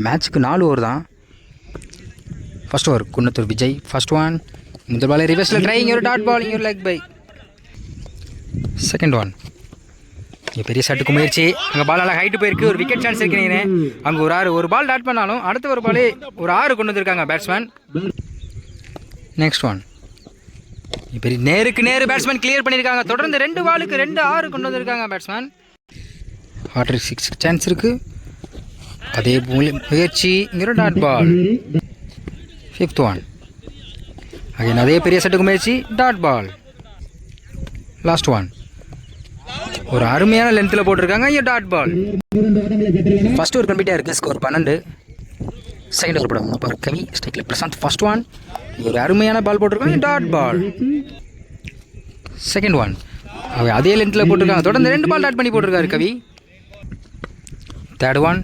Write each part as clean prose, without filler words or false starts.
மேட்ச்சுக்கு 4 ஓவர் தான். First over Kunnathur Vijay. First one. முதல் பால் ரிவர்ஸில் ட்ரை. இங்கே ஒரு டாட் பால். இங்கே ஒரு லெக் பை. Second one. இங்கே பெரிய ஷாட்டுக்கு முயற்சி. அங்கே பால் நல்லா ஹைட்டு போயிருக்கு. ஒரு விக்கெட் சான்ஸ் இருக்குன்னு அங்கே ஒரு 6. ஒரு பால் டாட் பண்ணாலும் அடுத்த ஒரு பாலே ஒரு 6 கொண்டு வந்திருக்காங்க பேட்ஸ்மேன். Next one. பெரிய நேருக்கு நேரு பேட்ஸ்மேன் கிளியர் பண்ணியிருக்காங்க. தொடர்ந்து 2 பாலுக்கு 2 6 கொண்டு வந்திருக்காங்க பேட்ஸ்மேன். ஆர்டர் 6 சான்ஸ் இருக்குது. அதே முயற்சி. இங்கே dot ball. Fifth one. Again அதே பெரிய செட்டுக்கு முயற்சி. Dot ball. Last one. ஒரு அருமையான லென்த்தில் போட்டிருக்காங்க. இங்கே டாட் பால். ஃபர்ஸ்ட் ஓவர் கம்ப்ளீட்டாக இருக்குது. ஸ்கோர் 12. செகண்ட் ஓவர் படம் கவி ஸ்ட்ரைக்கில் பிரசாந்த். First one. ஒரு அருமையான பால் போட்டிருக்காங்க. Dot ball. Second one. அதே லென்த்தில் போட்டிருக்காங்க. தொடர்ந்து 2 பால் டாட் பண்ணி போட்டிருக்காரு கவி. Third one.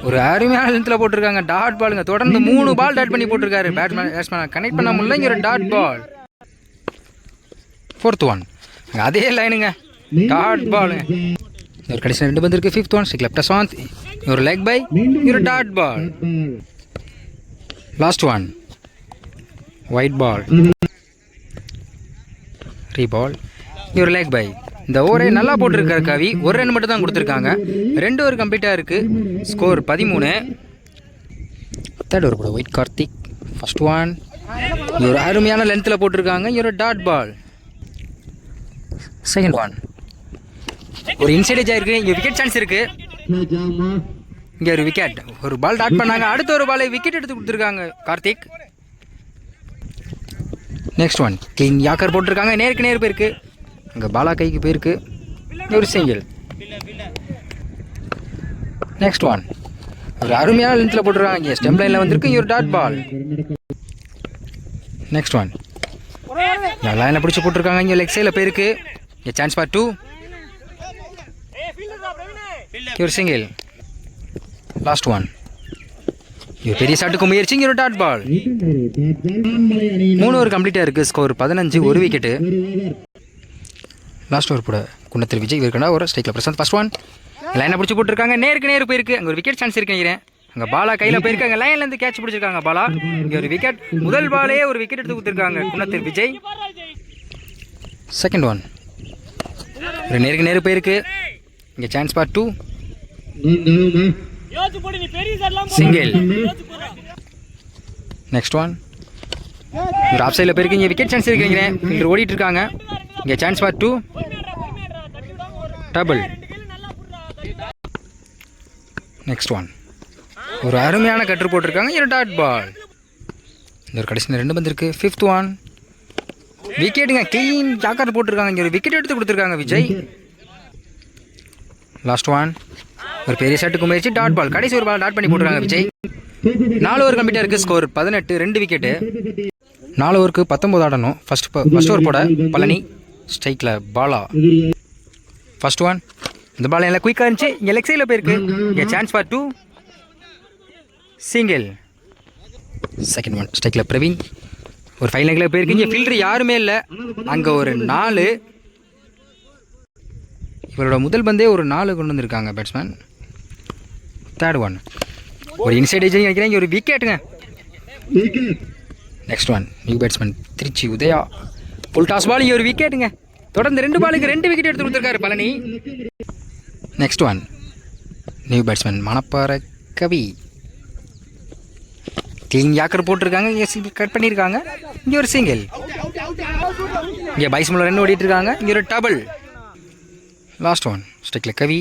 ஒரு அருமையான லென்த்தில் போட்டிருக்காங்க. டாட் பாலுங்க. தொடர்ந்து 3 பால் டாட் பண்ணி போட்டிருக்காரு. பேட்ஸ்மேன் கனெக்ட் பண்ண முடியல. இங்கே ஒரு டாட் பால். Fourth one. அதே லைனுங்க. டாட் பாலுங்க. ஒரு கடைசி 2 பந்து இருக்குது. Fifth one. ஸ்ட்ரைக்கில் பிரசாந்த். ஒரு லெக் பை. ஒரு dot ball. Last one. Wide ball. Reball. ஒரு லெக் பை. இந்த ஓவரை நல்லா போட்டிருக்காரு கவி. ஒரு ரன் மட்டும் தான் கொடுத்துருக்காங்க. 2 ஓவர் கம்ப்ளீட்டாக இருக்குது. Score 13. Third over white Karthik. First one. ஒரு அருமையான லென்த்தில் போட்டிருக்காங்க. ஒரு டாட் பால். Second one. ஒரு இன்சைடேஜ் ஆயிருக்கு. இங்கே விக்கெட் சான்ஸ் இருக்குது. இங்கே ஒரு விக்கெட். ஒரு பால் டாட் பண்ணாங்க. அடுத்த ஒரு பாலை விக்கெட் எடுத்து கொடுத்துருக்காங்க Karthik. Next one. Clean yorker போட்டிருக்காங்க. நேருக்கு நேர் போயிருக்கு. இங்கே பாலா கைக்கு போயிருக்கு. ஒரு சிங்கிள். Next one. ஒரு அருமையான லென்த்தில் போட்டிருக்காங்க. இங்கே ஸ்டெம் லைனில் வந்திருக்கு. இங்கே ஒரு டாட் பால். Next one. லைனில் பிடிச்சி போட்டிருக்காங்க. இங்கே லெக் சைடில் போயிருக்கு. இங்கே சான்ஸ் ஃபார் 2. ஒரு சிங்கிள். Last one. இது பெரிய ஷாட்டுக்கு முயற்சி. இங்கே ஒரு டாட் பால். 3 ஓவர் கம்ப்ளீட்டாக இருக்குது. ஸ்கோர் 15. ஒரு விக்கெட்டு. லாஸ்ட் ஓவர் கூட குன்னத்தில் விஜய் இருக்கா. ஒரு ஸ்ட்ரைக்கில் பிரசாந்த். First one. லைனை பிடிச்சி போட்டிருக்காங்க. நேருக்கு நேரு போயிருக்கு. அங்கே ஒரு விக்கெட் சான்ஸ் இருக்குங்கிறேன். அங்கே பாலா கையில் போயிருக்காங்க. லைன்லேருந்து கேட்ச் பிடிச்சிருக்காங்க பாலா. இங்கே ஒரு விக்கெட். முதல் பாலே ஒரு விக்கெட் எடுத்து கொடுத்துருக்காங்க குன்னத்தில் விஜய். Second one. ஒரு நேருக்கு நேரு போயிருக்கு. இங்கே chance for 2. Single. Next one. ஒரு ஆஃப் சைடில் போயிருக்கு. இங்கே விக்கெட் சான்ஸ் இருக்குங்கிறேன். ஃபீல்டர் ஓடிட்டு இருக்காங்க. இங்கே chance for 2. Double. Next one. ஒரு அருமையான கட்டர் போட்டிருக்காங்க. ஒரு டாட் பால். இந்த ஒரு கடைசி 2 பந்து இருக்குது. Fifth one. விக்கெட்டுங்க. கிளீன் ஜாக்கர் போட்டிருக்காங்க. இங்கே ஒரு விக்கெட் எடுத்து கொடுத்துருக்காங்க விஜய். Last one. ஒரு பெரிய ஷாட்டுக்கு முயற்சி. Dot ball. கடைசி ஒரு பால் டாட் பண்ணி போட்டுருக்காங்க விஜய். 4 ஓவர் கம்ப்ளீட்டாக இருக்குது. ஸ்கோர் 18. 2 விக்கெட்டு. 4 ஓவருக்கு 19 ஆடணும். ஃபர்ஸ்ட் ஓவர் போட பழனி. ஸ்ட்ரைக்கில் பாலா. First one. இந்த பால் எல்லாம் குயிக்காக இருந்துச்சு. இங்கே லெக் சைடில் போயிருக்கு. இங்கே chance for 2. Single. Second one. ஸ்ட்ரைக்கில் பிரவீன். ஒரு ஃபைன் லெக்கில் போயிருக்கு. இங்கே ஃபீல்டர் யாருமே இல்லை. அங்கே ஒரு 4. இவரோட முதல் பந்தே ஒரு 4 கொண்டு வந்திருக்காங்க பேட்ஸ்மேன். Third one. ஒரு இன்சைட் ஏஜ் நினைக்கிறேன். இங்கே ஒரு விக்கெட்டுங்க. Next one. New batsman Trichy Udaya. Full toss ball. இங்கே ஒரு விக்கெட்டுங்க. தொடர்ந்து 2 பாலுக்கு 2 விக்கெட் எடுத்து கொடுத்துருக்காரு Palani. Next one. New batsman Manapparai Kavi. Clean yorker போட்டிருக்காங்க. இங்கே கட் பண்ணியிருக்காங்க. இங்கே ஒரு சிங்கிள். இங்கே 22 ரன் ஓடிட்டு இருக்காங்க. இங்கே ஒரு டபுள். Last one. ஸ்ட்ரைக்கில் கவி.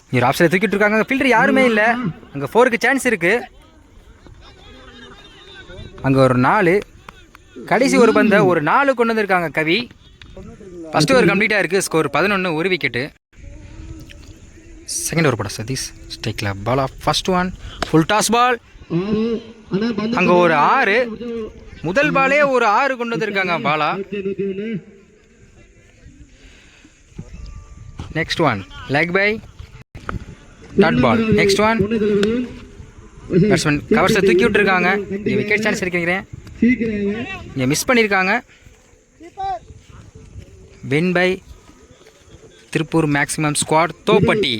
இங்கே ஒரு ஆப்ஷனில் தூக்கிட்டு இருக்காங்க. ஃபீல்டர் யாருமே இல்லை. அங்கே 4க்கு சான்ஸ் இருக்குது. அங்கே ஒரு 4. கடைசி ஒரு பந்தை ஒரு 4 கொண்டு வந்திருக்காங்க கவி. ஃபர்ஸ்ட் ஓவர் கம்ப்ளீட்டாக இருக்குது. ஸ்கோர் 11. ஒரு விக்கெட்டு. செகண்ட் ஓவர் போட சதீஷ். ஸ்ட்ரைக்கில் Bala. First one. Full toss ball. அங்கே ஒரு 6. முதல் பாலே ஒரு 6 கொண்டு வந்திருக்காங்க Bala. Next one. Leg bye. Dot ball. Next one. Batsman கவர்ஸை தூக்கி விட்டுருக்காங்க. இங்கே விக்கெட் சான்ஸ் இருக்கிறேன். இங்கே மிஸ் பண்ணியிருக்காங்க. Win by Tiruppur maximum squad தோப்பட்டி.